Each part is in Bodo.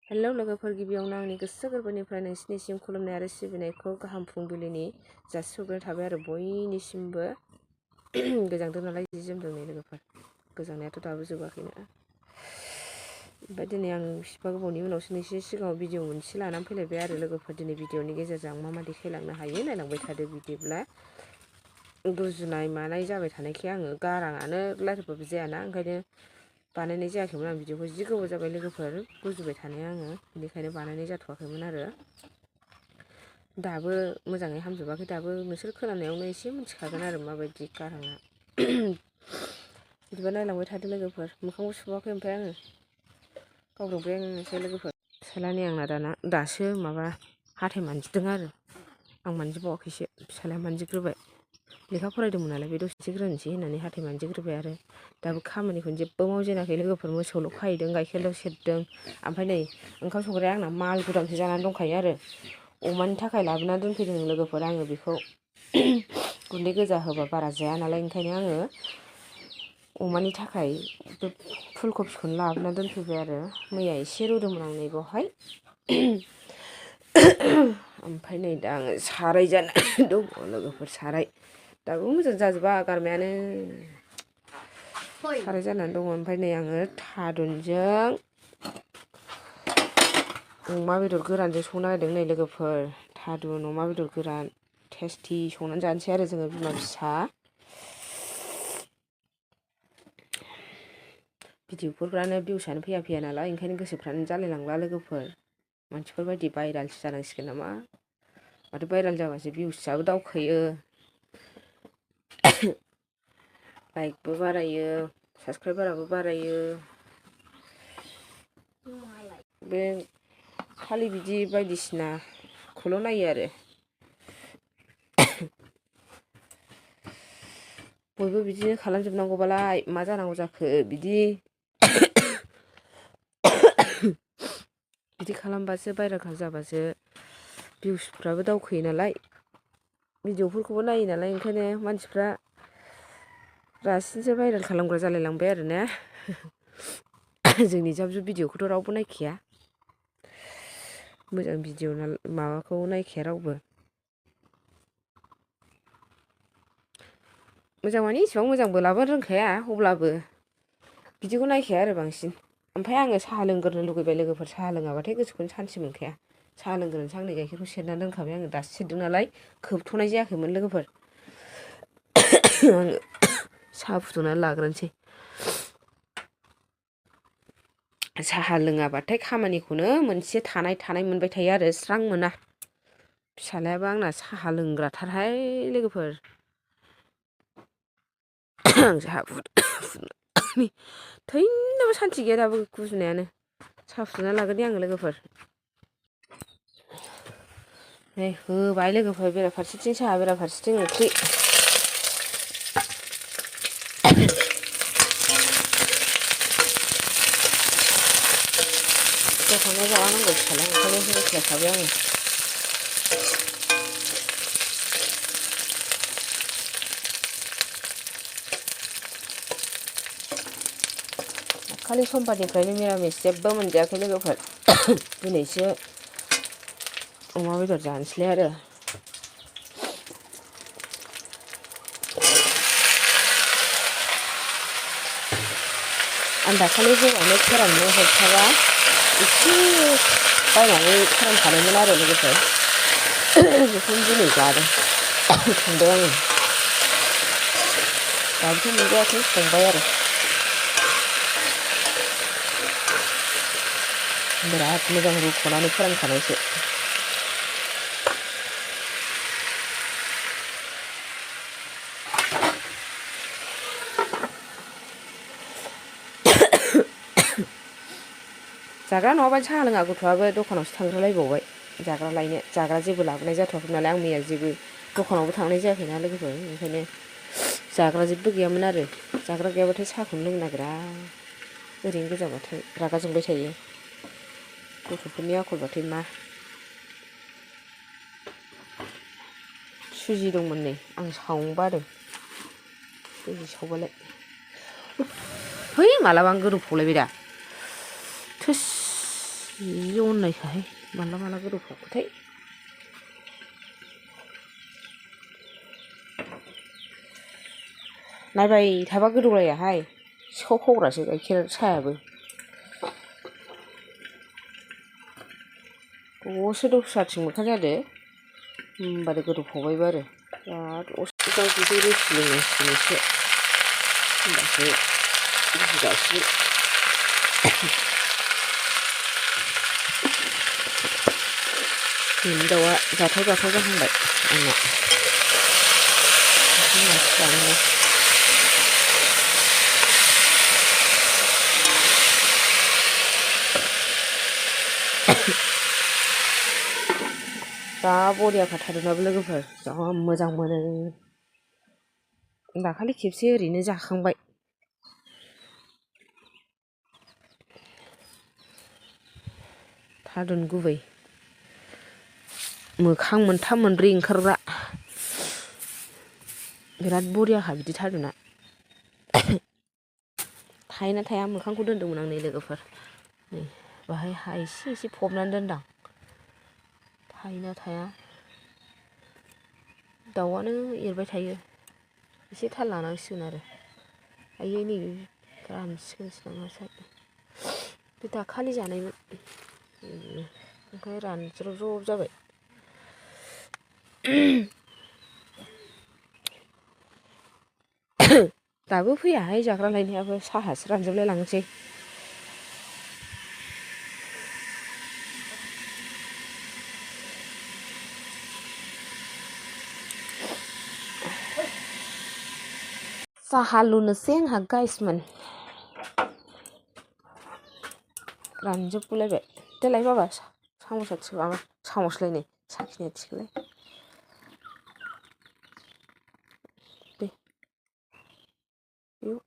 हेलौ लोगोफोर, गिबियावनो आंनि गोसो गोरबोनिफ्राय नोंसिनिसिम खुलुमनाय आरो सिबिनायखौ गाहाम फुंबिलिनि जासिहरग्रोनाय थाबाय आरो बयनिसिमबो। गोजांदों नालाय जि जोमदों नै लोगोफोर, गोजांनायाथ' दाबो जोबाखैनो। ओमफ्राय दिनै आं बिसिबा गोबावनि उनावसो नोंसोरनि सिगाङाव भिडिअ मोनसे लानानै फैलायबाय आरो लोगोफोर। दिनै भिडिअनि गेजेरजों आं मा मा देखायलांनो हायो नायलांबाय थादो। बिदिब्ला गुजुनाय मानाय जाबाय थानायखाय आङो गाराङानो रायज्लायबाबो जायाना, ओंखायनो बानायनाय जायाखैमोन आं भिडिअखौ। जि गोबाव जाबाय लोगोफोर गुजुबाय थानाया आङो, बेनिखायनो बानायनाय जाथ'वाखैमोन आरो। दाबो मोजाङै हामजोबाखै, दाबो नोंसोर खोनानायावनो एसे मिथिखागोन आरो माबायदि गाराङा। बिदिबा नायलांबाय थादो लोगोफोर। मोखांबो सुबावाखै ओमफ्राय आङो गावब्रांब्रेंसो लोगोफोर। फिसालानि आंना दासो माबा हाथाय मानजिदों आरो आं मानजिबावाखैसो, फिसालाया मानजिग्रोबाय। लेखा फरायदोंमोन नालाय बे दसे ग्रोनोसै होननानै हाथाय मानजिग्रोबाय आरो। दाबो खामानिखौनो जेबो मावजेनाखै लोगोफोर। मोसौल' खाहैदों, गाइखेरल' सेरदों। ओमफ्राय नै ओंखाम संग्राया आंना माल गुदामसो जानानै दंखायो आरो। अमानि थाखाय लाबोनानै दोनफैदों लोगोफोर आङो बेखौ। गुन्दै गोजा होबा बारा जाया नालाय, ओंखायनो आङो अमानि थाखाय फुल कबिखौनो लाबोना दोनफैबाय आरो। मैया एसे रुदोंमोन आं नैबावहाय। ओमफ्राय नै दा आङो साराय जानो दङ लोगोफोर, साराय दाबो मोजां जाजोबा गारमायानो। साराय जानानै दङ। ओमफ्राय नै आङो थारुनजों अमा बेदर गोरानजों संनो नागिरदों नै लोगोफोर। थारुन अमा बेदर गोरान टेस्टि संनानै जानोसै आरो जोङो बिमा फिसा। भिडिअफोरानो भिउसआनो फैया नालाय, ओंखायनो गोसोफ्रानो जालायलांला लोगोफोर। मानसिफोर बायदि भाइरेलसो जानांसिगोन नामा? माथो भाइरेल जाबासो भिउसआबो दावखोयो, लाइकबो बारायो, साबसक्राइबाराबो बारायो। बे खालि बिदि बायदिसिनाखौल' नायो आरो। बयबो बिदिनो खालामजोबनांगौबालाय मा जानांगौ जाखो? बिदि खालामबासो भाइरेल जाबासो भिउसफ्राबो दावखोयो नालाय, भिडिअफोरखौबो नायो नालाय, ओंखायनो मानसिफ्रा रासिनसो भाइरेल खालामग्रा जालायलांबाय आरो ना। जोंनि जाब जुब भिडिअखौथ' रावबो नायखाया, मोजां भिडिअ माबाखौ नायखाया रावबो। मोजां माने इसिबां मोजांबो लाबोनो रोंखाया, अब्लाबो बिदिखौ नायखाया आरो बांसिन। ओमफ्राय आङो साहा लोंग्रोनो लुगैबाय लोगोफोर। साहा लोङाबाथाय गोसोखौनो सान्थि मोनखाया। साहा लोंग्रोनोसै आं, नै गाइखेरखौ सेरनानै दोनखाबाय आङो, दासो सेरदों नालाय खोबथ'नाय जायाखैमोन लोगोफोर। आङो साहा फुदुंनानै लाग्रोनोसै। साहा लोङाबाथाय खामानिखौनो मोनसे थानाय मोनबाय थायो आरो, स्रां मोना। फिसालायाबो आंना साहा लोंग्राथारहाय लोगोफोर। आं साहा फुदुंनानै थैनोबो सान्थि गैया दाबो गुजुनायानो। साहा फुदुंना लाग्रोनि आङो लोगोफोर। नै होबाय लोगोफोर, बेराफारसेथिं साहा बेराफारसेथिं ओंख्रि। दखानाव जालांनांगौ फिसालाया, ओंखायनो होस्लायखाबाय आङो। खालि समबारनिफ्रायनो निरामिस जेबो मोनजायाखै लोगोफोर। दिनैसो अमा बेदर जानोसैलाय आरो। आं दाखालि हौवानो फोराननो हरखाबा एसे बायनानै फोरानखादोंमोन आरो लोगोफोर। बेखौनो दिनै जादों, संबाय आङो। दाबोथ' मोनजायाखै, संबाय आरो। बिराद मोजां रुख'नानै फोरानखानायसो। जाग्रा नङाबानो साहा लोङा गथ'आबो, दखानावसो थांग्रोलायबावबाय जाग्रा लायनो। जाग्रा जेबो लाबोनाय जाथ'वाखै नालाय, आं मैया जेबो दखानावबो थांनाय जायाखैना लोगोफोर, ओंखायनो जाग्रा जेबो गैयामोन आरो। जाग्रा गैयाबाथाय साहाखौनो लोंनो नागिरा, ओरैनो गोजाबाथाय रागा जोंबाय थायो। गथ'फोरनि आखलबाथाय मा। सुजि दंमोन नै, आं सावनो बादों। सुजि सावबालाय है मालाबा आं गोदौफावलायबाय दा। थोस बे अननायखाहाय माला माला गोदौफावखोथाय नायबाय थाबा गोदौलायाहाय सिखाव खावग्रासो गाइखेर साहायाबो दसे दस्राथिं मोखां जादो होमबानो गोदौफावबायबो आरो बिराद असिगां बिदै रोसि लोंनांसिगोन एसे होमबासो बुजिगासिनो दाउआ जाथाव जाथाव जाहांबाय आंना जानांगौ जा बरियाखा थारुनाबो लोगोफोर जा मोजां मोनो दाखालि खेबसे ओरैनो जाखांबाय थारुन गुबै मोखां मोनथाम मोनब्रै ओंखारग्रा बिराद बरियाखा बिदि थारुना थायोना थाया मोखांखौ दोन्दोंमोन आं नै लोगोफोर नै बाहाय हा एसे एसे फबनानै दोनदां थायोना थाया दाउआनो एरबाय थायो एसे थाल लानांसिगोन आरो आयै नै रानसिगोनसो नामाथाय बे दाखालि जानायमोन ओमफ्राय रानज्रब ज्रब जाबाय दाबो फैयाहाय जाग्रा लायनायाबो साहासो रानजोबलाय लांसै साहा लुनोसै आंहा गाइसमोन रानजोबगुलायबाय देलाय बाबा साम'सा माबा साम'सलायनो साखिनाया थिखोलाय दे बेयाव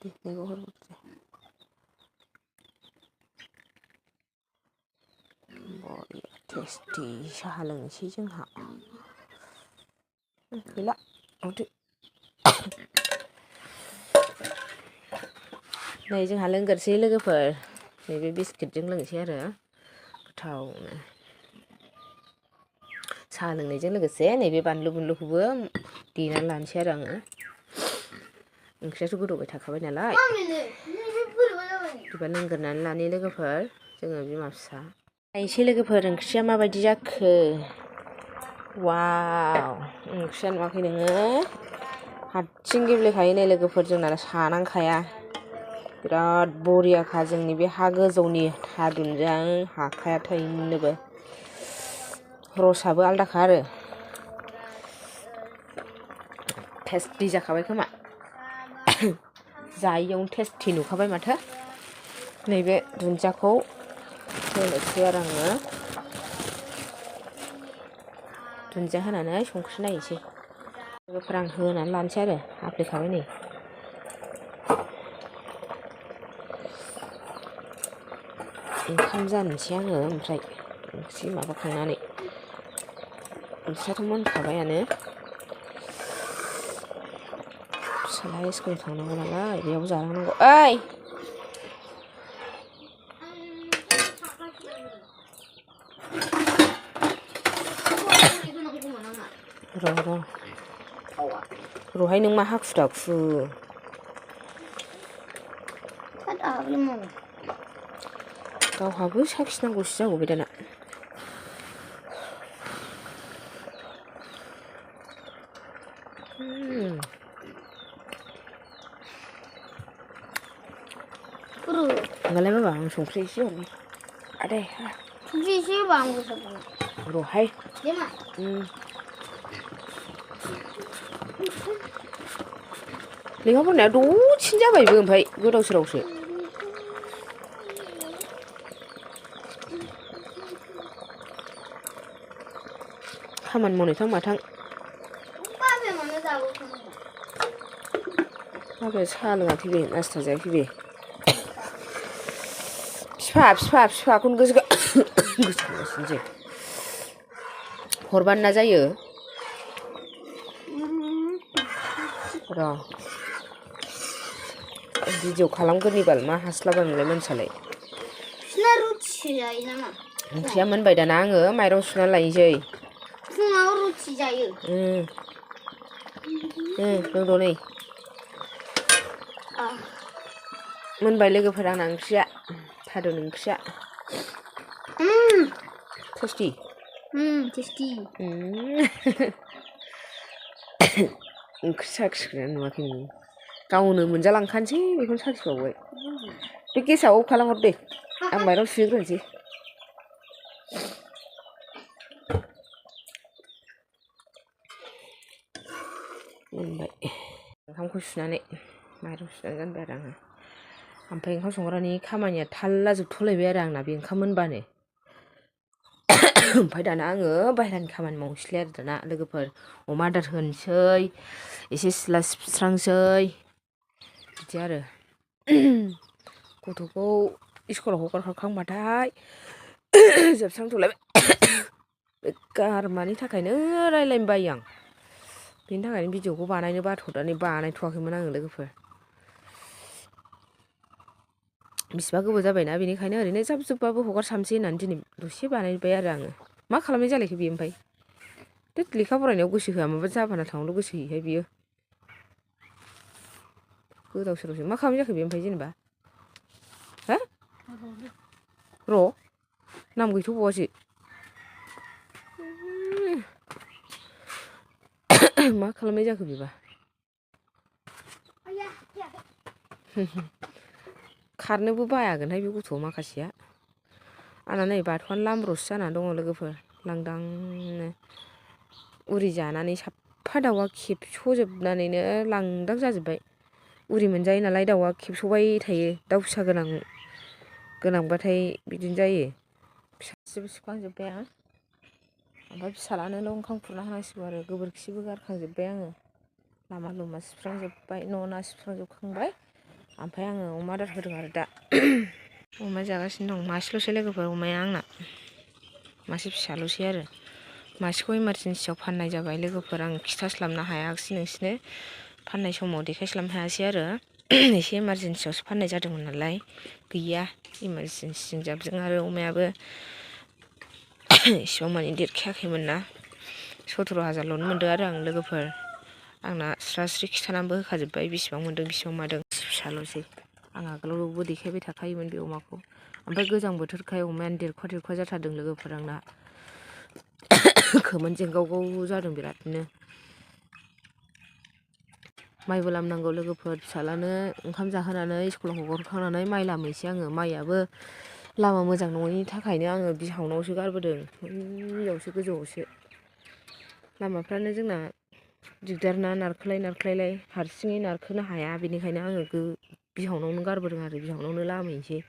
दे नैबाव हरबोदो बरिया टेस्टि साहा लोंनोसै जोंहा गैला हरदो नै जोंहा लोंगोरसै लोगोफोर नैबे बिस्किटजों लोंसै आरो गोथावनो साहा लोंनायजों लोगोसे नैबे बानलु बुनलुखौबो देनानै लानोसै आरो आङो ओंख्रियाथ' गोदौबाय थाखाबाय नालाय बिदिबा लोंगोरनानै लानि लोगोफोर जोङो बिमा फिसा नायनोसै लोगोफोर ओंख्रिया माबायदि जाखो वाव ओंख्रिया नुवाखै नोङो हारसिं गेब्लेखायो नै लोगोफोर जोंना सानांखाया बिराद बरियाखा जोंनि बे हा गोजौनि थारुनजों हाखाया थैनोबो रसाबो आलदाखा आरो टेस्टि जाखाबाय खोमा जायियावनो टेस्टि नुखाबाय माथो नैबे दुन्दियाखौ होनोसै आरो आङो दुन्दिया होनानै संख्रि नायनोसै लोगोफोर आं होनानै लानोसै आरो आफ्लेखाबाय नै ओंखाम जानोसै आङो ओमफ्राय ओंख्रि माबाखांनानै ओंख्रियाथ' मोनखाबायानो फिसाज्लाया स्कुल थांनांगौ नालाय बेयाव जालांनांगौ ओइ र'हाय नों मा हाखु दाखु गावहाबो साखिनांगौसो जागौबाय दाना होमबालाय बाबा आं संख्रि एसे हरनि आदै संख्रि एसे होबा आं र'हाय लेखा फरायनाया दसेनो जाबायबो ओमफ्राय गोदाव सोरावसो खामानि मावनायथां माथां बाबाया साहा लोङाखै बे नास्ता जायाखै बे फिफाखौनो गोसोखांगासिनोसै हरबानो ना जायो र' भिडिअ खालामगोरनि बाल मा हास्लाबा नोंलाय मानसियालाय बिसिना रुथि जायो नामा ओंख्रिया मोनबाय दाना आङो माइरं सुना लायनोसै फुङाव रुथि जायो दङ नै मोनबाय लोगोफोर आंना ओंख्रिया थारुन ओंख्रिया टेस्टि टेस्टि ओंख्रि साखिग्रायानो नुवाखै नोङो गावनो मोनजालांखानोसै बेखौनो साखिबावबाय बे गेसाव अफ खालामहर दे आं माइरं सुहैग्रोनोसै मोनबाय ओंखामखौ सुनानै माइरं सुनानै गानबाय आरो आङो ओमफ्राय ओंखाम संग्रानि खामानिया थाल्ला जोबथ'लायबाय आरो आंना बे ओंखाम मोनबानो ओमफ्राय दाना आङो बाहेरानि खामानि मावनोसैलाय आरो दाना लोगोफोर अमा आदार होनोसै एसे सिथ्ला सिबस्रांसै बिदि आरो गथ'खौ स्कुलाव हगारहरखांबाथाय जोबस्रांथ'लायबाय बे गारमानि थाखायनो रायज्लायनो बायो आं बेनि थाखायनो भिडिअखौ बानायनो बाथ'नानै बानायथ'वाखैमोन आङो लोगोफोर बिसिबा गोबाव जाबायना बेनिखायनो ओरैनो जाब जुबबाबो हगारसामसै होननानै दिनै दसे बानायबाय आरो आङो मा खालामनाय जालायखो बियो ओमफ्राय लेखा फरायनायाव गोसो होआ माबा जाबाना थांनायावल' गोसो होयोहाय बियो गोदाव सोरावसो मा खालामनाय जाखो बे ओमफ्राय जेनेबा हो र' नाम गैथ'बावासो मा खालामनाय जाखो बेबा खारनोबो बायागोनहाय बे गथ'आ माखासेया आंना नै बाथौआनो लामब्रसो जानानै दङ लोगोफोर लांदांनो उरि जानानै साफा दाउआ खेबस'जोबनानैनो लांदां जाजोब्बाय उरि मोनजायो नालाय दाउआ खेबस'बाय थायो दाउ फिसा गोनांबाथाय बिदिनो जायो फिसासिबो सिबखांजोब्बाय आं ओमफ्राय फिसालानोल' ओंखाम खुरना होनांसिगौ आरो गोबोरखिबो गारखांजोब्बाय आङो लामा लुमा सिबस्रांजोब्बाय न' सिबस्रांजोबखांबाय ओमफ्राय आङो अमा आदार होदों आरो दा अमा जागासिनो दं मासेल'सै लोगोफोर अमाया आंना मासे फिसाल'सै आरो मासेखौ इमारजेन्सियाव फाननाय जाबाय लोगोफोर आं खिथास्लाबनो हायाखिसै नोंसिनो फाननाय समाव देखायस्लाबनो हायासै आरो एसे इमारजेन्सियावसो फाननाय जादोंमोन नालाय गैया इमारजेन्सिजों जाबजों आरो अमायाबो इसिबां मानि देरखायाखैमोन ना 17,000ल'नो मोनदों आरो आं लोगोफोर आंना स्रा स्रि खिथानानैबो होखाजोब्बाय बेसेबां मोन्दों बेसेबां मादों फिसाल'सै आं आगोलावबो देखायबाय थाखायोमोन बे अमाखौ ओमफ्राय गोजां बोथोरखाय अमायानो देरख'वा जाथारदों लोगोफोर आंना खोमोन जेंगावगाव जादों बिरादनो माइबो लामनांगौ लोगोफोर फिसालानो ओंखाम जाहोनानै स्कुलाव हगारखांनानै माइ लामहैसै आङो माइयाबो लामा मोजां नङैनि थाखायनो आङो बिहावनावसो गारबोदों बैयावसो गोजौआवसो लामाफ्रानो जोंना दिगदारना नारखोलाय हारसिङै नारखोनो हाया बेनिखायनो आङो बिहावनावनो गारबोदों आरो बिहावनावनो लामहैनोसै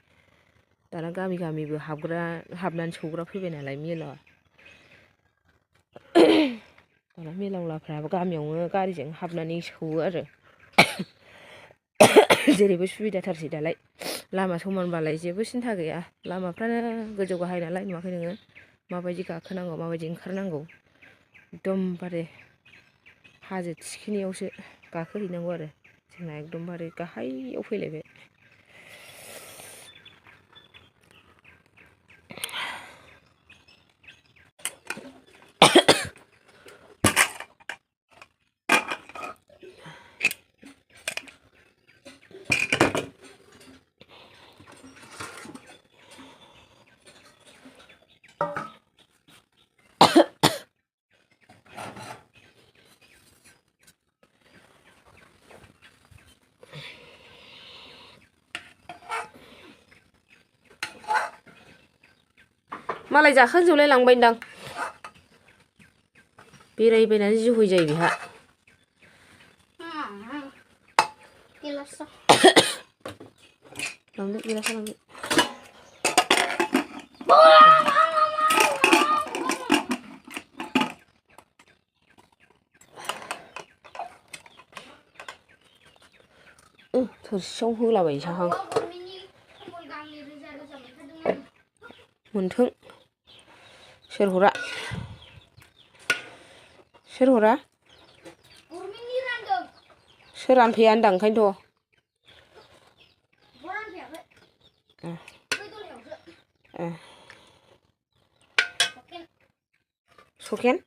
दाना गामिबो हाबनानै सौग्रा फैबाय नालाय मेला दाना मेलावलाफ्राबो गामियावनो गारिजों हाबनानै सौवो आरो जेरैबो सुबिदाथारसै दालाय लामा समानबालाय जेबो सिन्था गैया लामाफ्रानो गोजौ गाहाय नालाय नुवाखै नोङो माबायदि गाखोनांगौ माबायदि ओंखारनांगौ एकदमबारे हाजो थिखिनियावसो गाखोहैनांगौ आरो जोंना एकदमबारे गाहायाव फैलायबाय मालाय जाखांजोबलाय लांबायदां बेरायबायनानै जिहय जायो बेहा लांदो गिलासा लांदो थोरसियाव होलाबायसां मोनथों सोर हरा सोर रानफैया होनदां ओंखायनोथ'। सकेन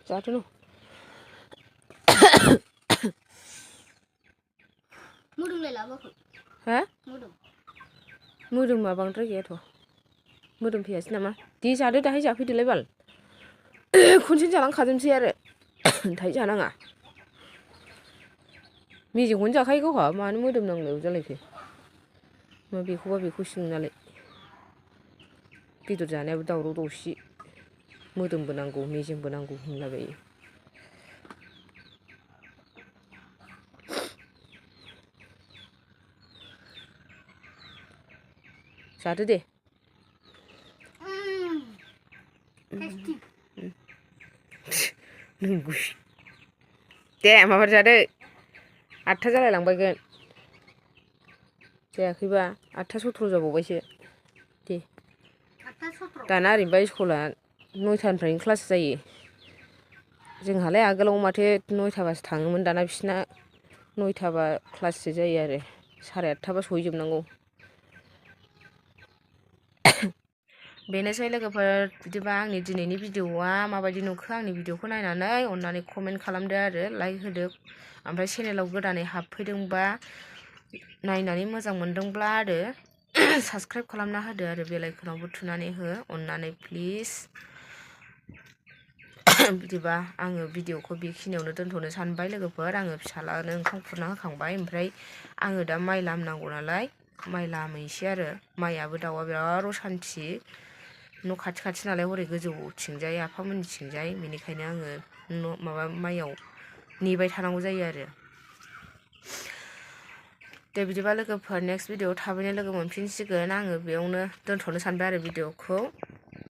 जादो न मोदोमलाय लाबोआखै हा मोदोम मोदोमा बांद्राय गैयाथ' मोदोम फैयासै नामा दे जादो दाहाय जाफैदोलाय बाल खनसेनो जालांखाजोबनोसै आरो दाहाय जानाङा मेजेमखौनो जाखायो गावहा मानो मोदोम नांलायगौ जालायखो मा बेखौबा बेखौ सिनो नालाय बेदर जानायाबो दावराव दावसि मोदोमबो नांगौ मेजेमबो नांगौ होनलाबायो जादो दे टेस्टि दे माबार जादो 8था जालायलांबायगोन जायाखैबा 8था 17 जाबावबायसो दे 8टा 17 दाना ओरैनोबा स्कुला 9थानिफ्रायनो क्लास जायो जोंहालाय आगोलाव माथो 9थाबासो थाङोमोन दाना बिसिना 9थाबा क्लाससो जायो आरो 8:30बा सहैजोबनांगौ बेनोसै लोगोफोर बिदिबा आंनि दिनैनि भिडिअआ माबायदि नुखो आंनि भिडिअखौ नायनानै अननानै कमेन्ट खालामदो आरो लाइक होदो ओमफ्राय चेनेलाव गोदानै हाबफैदोंबा नायनानै मोजां मोनदोंब्ला आरो साबस्क्राइब खालामना होदो आरो बेल आइकनावबो थुनानै हो अननानै प्लिज बिदिबा आङो भिडिअखौ बेखिनियावनो दोनथ'नो सानबाय लोगोफोर आङो फिसालानो ओंखाम खुरना होखांबाय ओमफ्राय आङो दा माइ लामनांगौ नालाय माइ लामहैसै आरो माइयाबो दाउआ बिराद असान्थि न' खाथि खाथि नालाय हरै गोजौथिंजाय आफामोननिथिंजाय बेनिखायनो आङो माबा माइयाव नेबाय थानांगौ जायो आरो दे बिदिबा लोगोफोर नेक्स्ट भिडिअआव थाबैनो लोगो मोनफिनसिगोन आङो बेयावनो दोनथ'नो सानबाय आरो भिडिअखौ